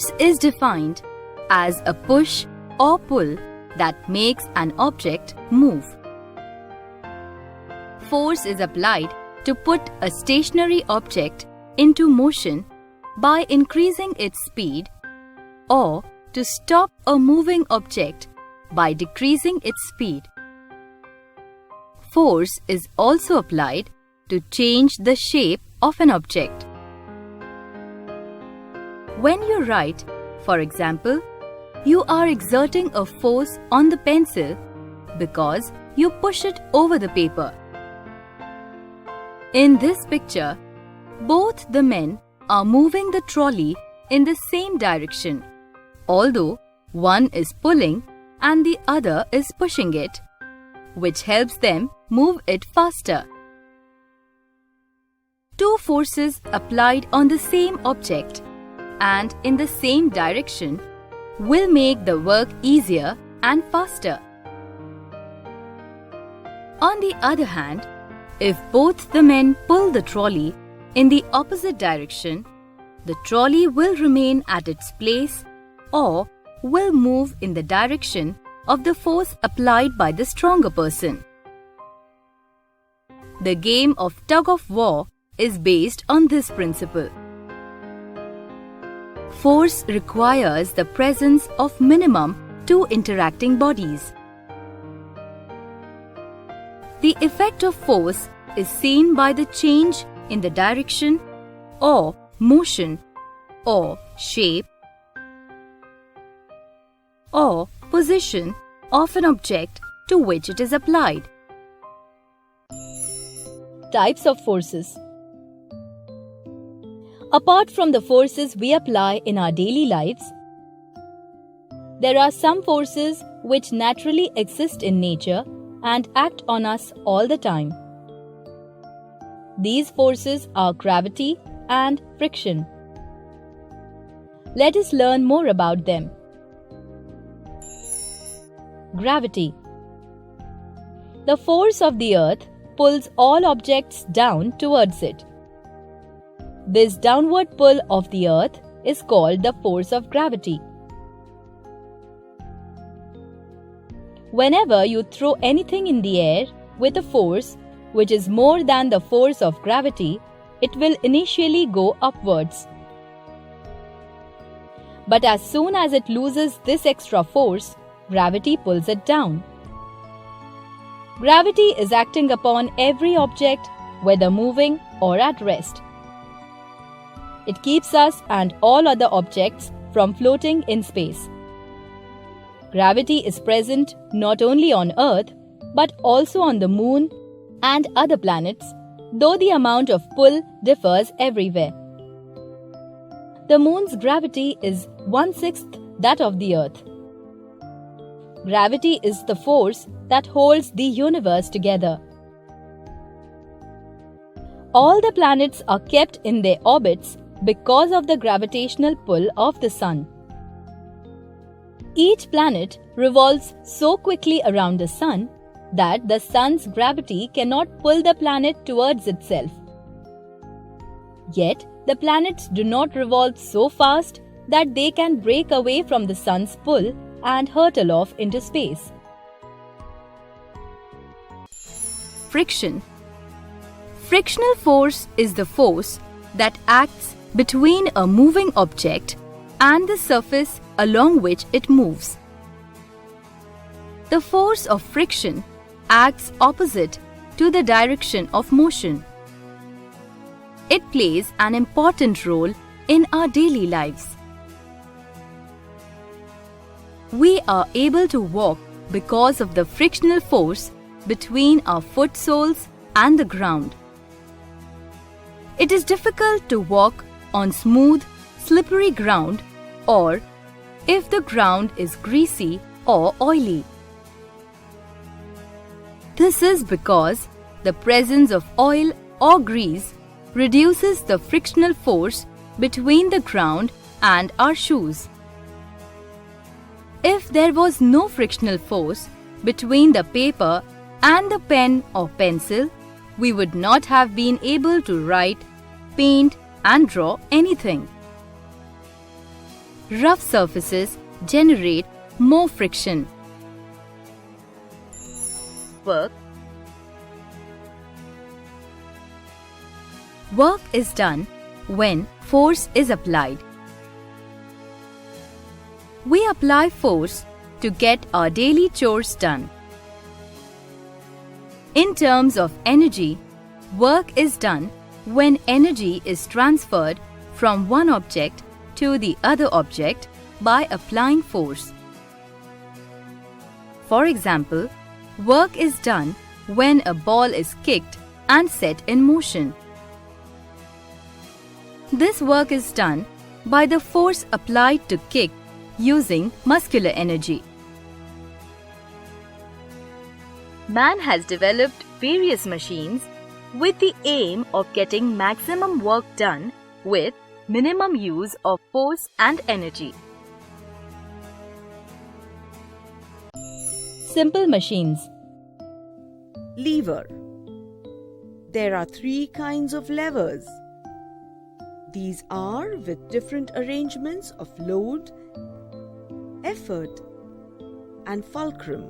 Force is defined as a push or pull that makes an object move. Force is applied to put a stationary object into motion by increasing its speed, or to stop a moving object by decreasing its speed. Force is also applied to change the shape of an object. When you write, for example, you are exerting a force on the pencil because you push it over the paper. In this picture, both the men are moving the trolley in the same direction, although one is pulling and the other is pushing it, which helps them move it faster. Two forces applied on the same object and in the same direction will make the work easier and faster. On the other hand, if both the men pull the trolley in the opposite direction, the trolley will remain at its place or will move in the direction of the force applied by the stronger person. The game of tug-of-war is based on this principle. Force requires the presence of minimum two interacting bodies. The effect of force is seen by the change in the direction or motion or shape or position of an object to which it is applied. Types of forces. Apart from the forces we apply in our daily lives, there are some forces which naturally exist in nature and act on us all the time. These forces are gravity and friction. Let us learn more about them. Gravity. The force of the earth pulls all objects down towards it. This downward pull of the earth is called the force of gravity. Whenever you throw anything in the air with a force which is more than the force of gravity, it will initially go upwards. But as soon as it loses this extra force, gravity pulls it down. Gravity is acting upon every object, whether moving or at rest. It keeps us and all other objects from floating in space. Gravity is present not only on Earth, but also on the Moon and other planets, though the amount of pull differs everywhere. The Moon's gravity is 1/6 that of the Earth. Gravity is the force that holds the universe together. All the planets are kept in their orbits because of the gravitational pull of the Sun. Each planet revolves so quickly around the Sun that the Sun's gravity cannot pull the planet towards itself. Yet, the planets do not revolve so fast that they can break away from the Sun's pull and hurtle off into space. Friction. Frictional force is the force that acts between a moving object and the surface along which it moves. The force of friction acts opposite to the direction of motion. It plays an important role in our daily lives. We are able to walk because of the frictional force between our foot soles and the ground. It is difficult to walk on smooth, slippery ground or if the ground is greasy or oily. This is because the presence of oil or grease reduces the frictional force between the ground and our shoes. If there was no frictional force between the paper and the pen or pencil, we would not have been able to write, paint, and draw anything. rough surfaces generate more friction. Work. Work is done when force is applied. We apply force to get our daily chores done. In terms of energy, work is done when energy is transferred from one object to the other object by applying force. For example, work is done when a ball is kicked and set in motion. This work is done by the force applied to kick using muscular energy. Man has developed various machines with the aim of getting maximum work done with minimum use of force and energy. Simple machines. Lever. There are 3 kinds of levers. These are with different arrangements of load, effort, and fulcrum.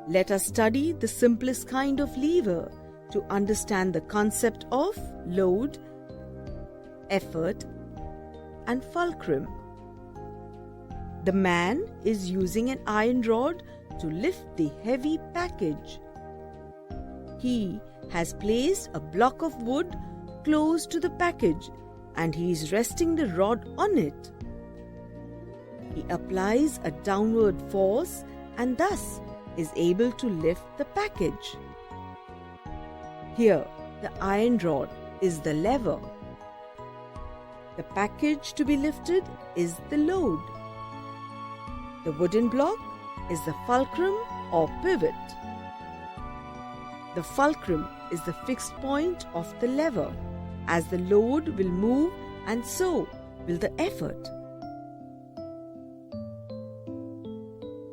Let us study the simplest kind of lever to understand the concept of load, effort, and fulcrum. The man is using an iron rod to lift the heavy package. He has placed a block of wood close to the package and he is resting the rod on it. He applies a downward force and thus is able to lift the package. Here, the iron rod is the lever. The package to be lifted is the load. The wooden block is the fulcrum or pivot. The fulcrum is the fixed point of the lever, as the load will move and so will the effort.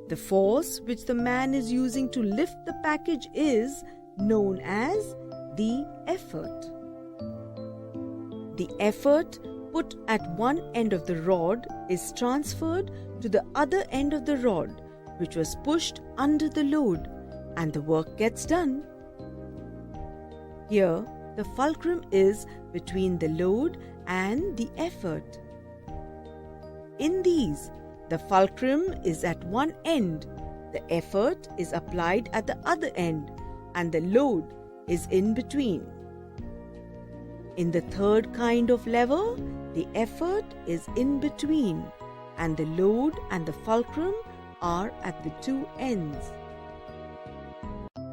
The force which the man is using to lift the package is known as the effort. The effort put at one end of the rod is transferred to the other end of the rod, which was pushed under the load, and the work gets done. Here, the fulcrum is between the load and the effort. In these, the fulcrum is at one end, the effort is applied at the other end, and the load is in between. In the third kind of lever, the effort is in between, and the load and the fulcrum are at the two ends.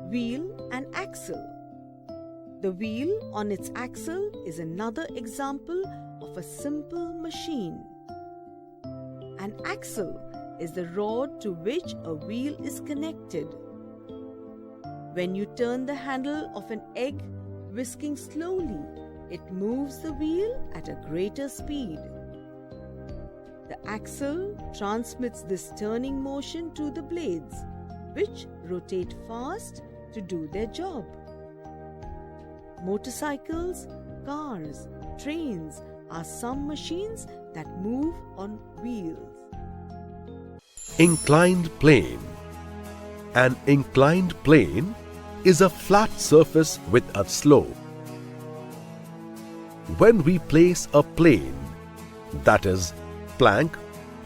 Wheel and axle. The wheel on its axle is another example of a simple machine. An axle is the rod to which a wheel is connected. When you turn the handle of an egg, whisking slowly, it moves the wheel at a greater speed. The axle transmits this turning motion to the blades, which rotate fast to do their job. Motorcycles, cars, trains are some machines that move on wheels. Inclined plane. An inclined plane is a flat surface with a slope. When we place a plane, that is, plank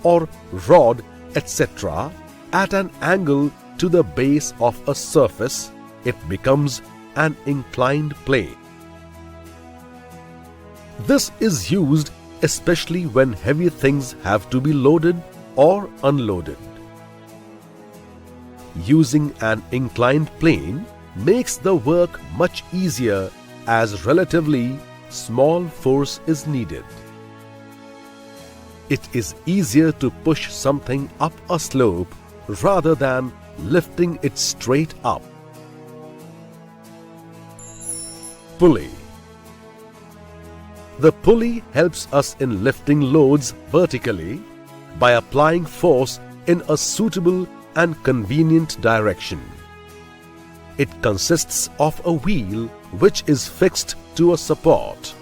or rod, etc., at an angle to the base of a surface, it becomes an inclined plane. This is used especially when heavy things have to be loaded or unloaded. Using an inclined plane makes the work much easier as relatively small force is needed. It is easier to push something up a slope rather than lifting it straight up. Pulley. The pulley helps us in lifting loads vertically by applying force in a suitable and convenient direction. It consists of a wheel which is fixed to a support.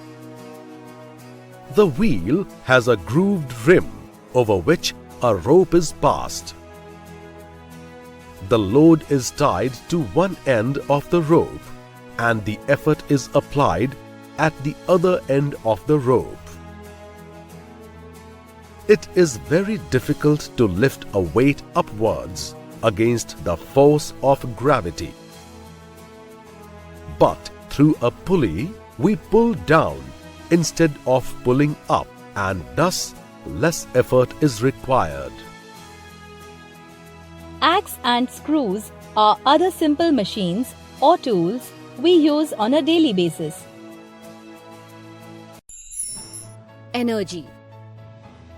The wheel has a grooved rim over which a rope is passed. The load is tied to one end of the rope and the effort is applied at the other end of the rope. It is very difficult to lift a weight upwards against the force of gravity. But through a pulley, we pull down instead of pulling up, and thus less effort is required. Axe and screws are other simple machines or tools we use on a daily basis. Energy.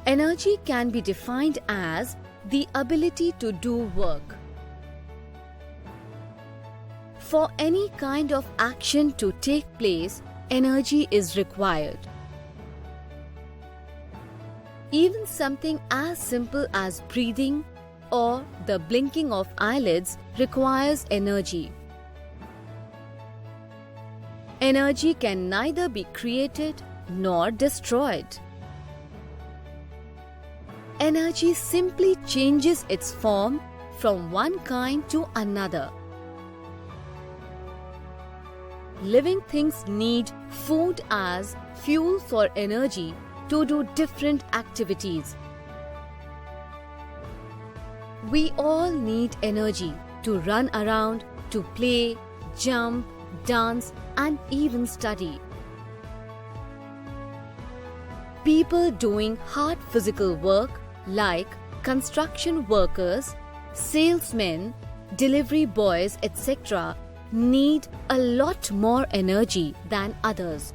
Energy can be defined as the ability to do work. For any kind of action to take place, energy is required. Even something as simple as breathing or the blinking of eyelids requires energy. Energy can neither be created nor destroyed. Energy simply changes its form from one kind to another. Living things need food as fuel for energy to do different activities. We all need energy to run around, to play, jump, dance, and even study. People doing hard physical work like construction workers, salesmen, delivery boys, etc. need a lot more energy than others.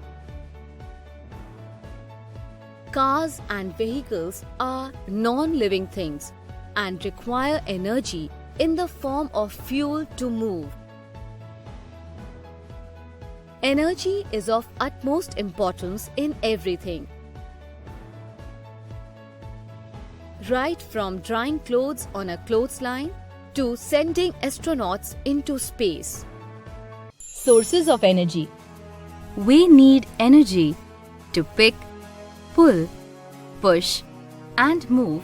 Cars and vehicles are non-living things and require energy in the form of fuel to move. Energy is of utmost importance in everything. Right from drying clothes on a clothesline to sending astronauts into space. Sources of energy. We need energy to pick, pull, push, and move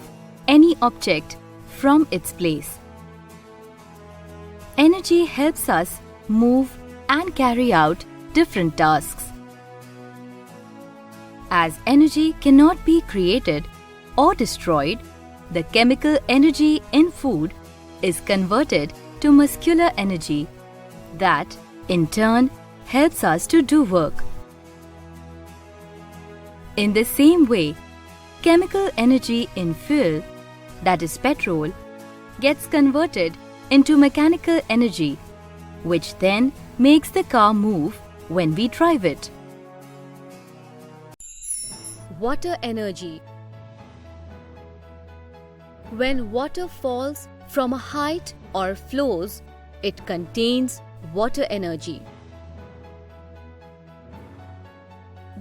any object from its place. Energy helps us move and carry out different tasks. As energy cannot be created or destroyed, the chemical energy in food is converted to muscular energy that, in turn, helps us to do work. In the same way, chemical energy in fuel, that is petrol, gets converted into mechanical energy, which then makes the car move when we drive it. Water energy. When water falls from a height or flows, it contains water energy.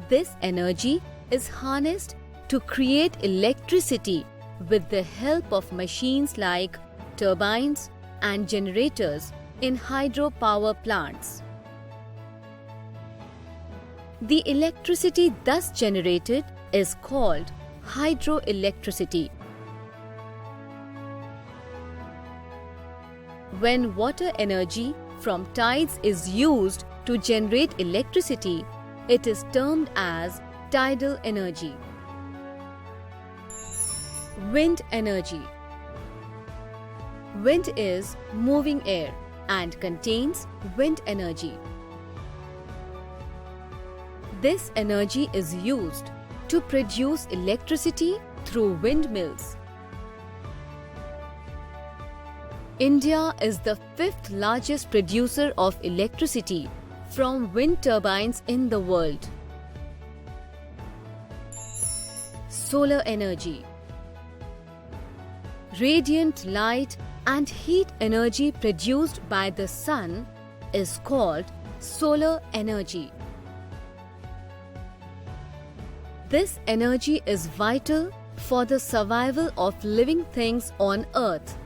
This energy is harnessed to create electricity with the help of machines like turbines and generators in hydropower plants. The electricity thus generated is called hydroelectricity. When water energy from tides is used to generate electricity, it is termed as tidal energy. Wind energy. Wind is moving air and contains wind energy. This energy is used to produce electricity through windmills. India is the 5th largest producer of electricity from wind turbines in the world. Solar energy. Radiant light and heat energy produced by the sun is called solar energy. This energy is vital for the survival of living things on Earth.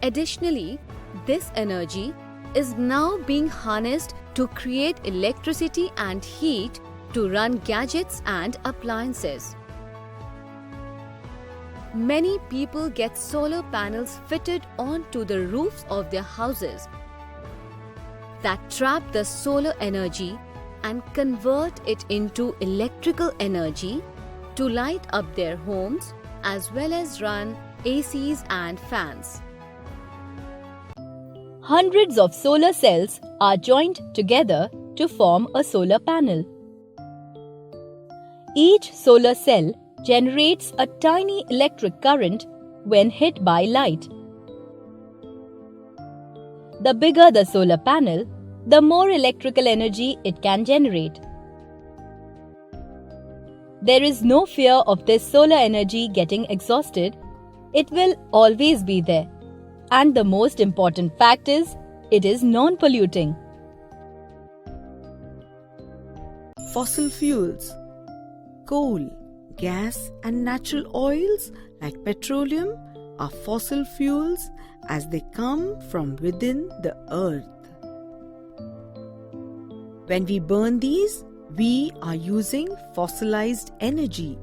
Additionally, this energy is now being harnessed to create electricity and heat to run gadgets and appliances. Many people get solar panels fitted onto the roofs of their houses that trap the solar energy and convert it into electrical energy to light up their homes as well as run ACs and fans. Hundreds of solar cells are joined together to form a solar panel. Each solar cell generates a tiny electric current when hit by light. The bigger the solar panel, the more electrical energy it can generate. There is no fear of this solar energy getting exhausted. It will always be there. And the most important fact is, it is non-polluting. Fossil fuels. Coal, gas and natural oils like petroleum are fossil fuels as they come from within the earth. When we burn these, we are using fossilized energy.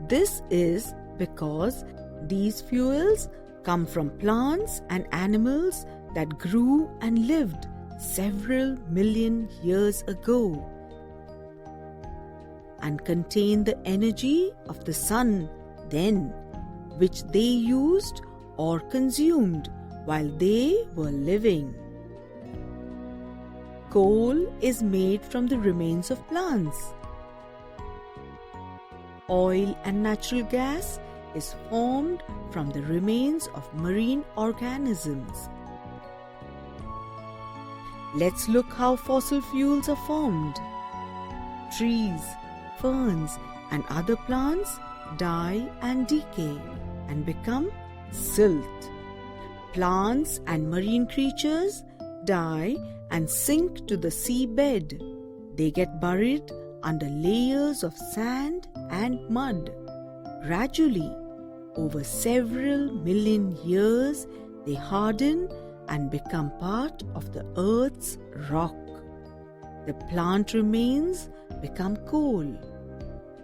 This is because these fuels come from plants and animals that grew and lived several million years ago and contain the energy of the sun then, which they used or consumed while they were living. Coal is made from the remains of plants. Oil and natural gas is formed from the remains of marine organisms. Let's look how fossil fuels are formed. Trees, ferns, and other plants die and decay and become silt. Plants and marine creatures die and sink to the seabed. They get buried under layers of sand and mud. Gradually, over several million years, they harden and become part of the earth's rock. The plant remains become coal.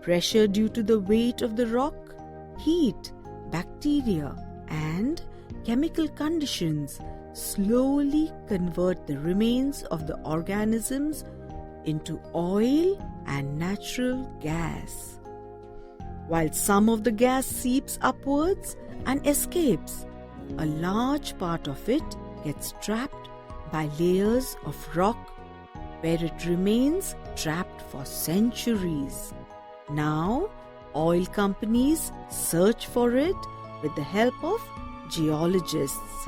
Pressure due to the weight of the rock, heat, bacteria, and chemical conditions slowly convert the remains of the organisms into oil and natural gas. While some of the gas seeps upwards and escapes, a large part of it gets trapped by layers of rock where it remains trapped for centuries. Now, oil companies search for it with the help of geologists.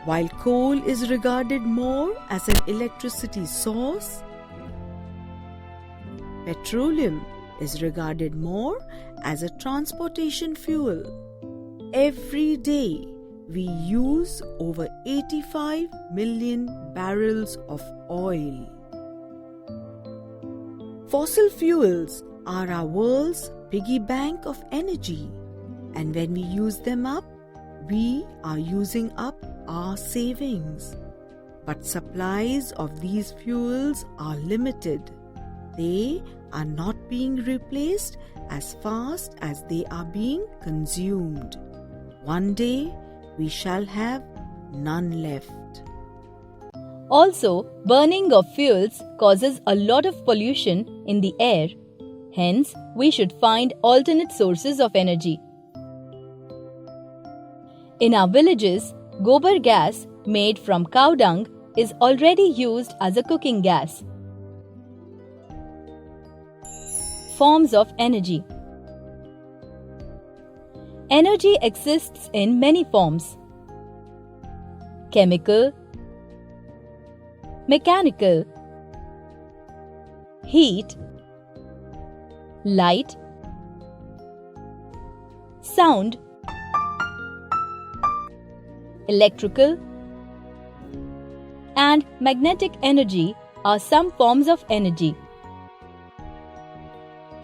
While coal is regarded more as an electricity source, petroleum is regarded more as a transportation fuel. Every day, we use over 85 million barrels of oil. Fossil fuels are our world's piggy bank of energy, and when we use them up, we are using up our savings. But supplies of these fuels are limited. They are not being replaced as fast as they are being consumed. One day, we shall have none left. Also, burning of fuels causes a lot of pollution in the air. Hence, we should find alternate sources of energy. In our villages, gobar gas made from cow dung is already used as a cooking gas. Forms of energy. Energy exists in many forms: chemical, mechanical, heat, light, sound, electrical, and magnetic energy are some forms of energy.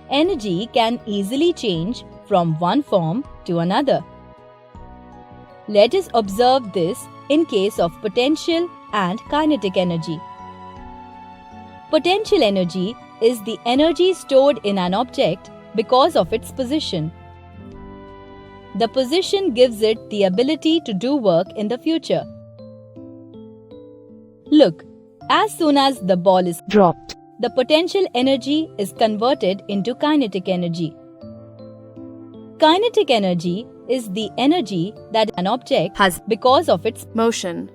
Energy can easily change from one form to another. Let us observe this in case of potential and kinetic energy. Potential energy is the energy stored in an object because of its position. The position gives it the ability to do work in the future. Look, as soon as the ball is dropped, the potential energy is converted into kinetic energy. Kinetic energy is the energy that an object has because of its motion.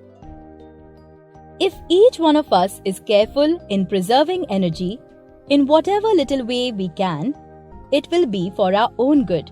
If each one of us is careful in preserving energy in whatever little way we can, it will be for our own good.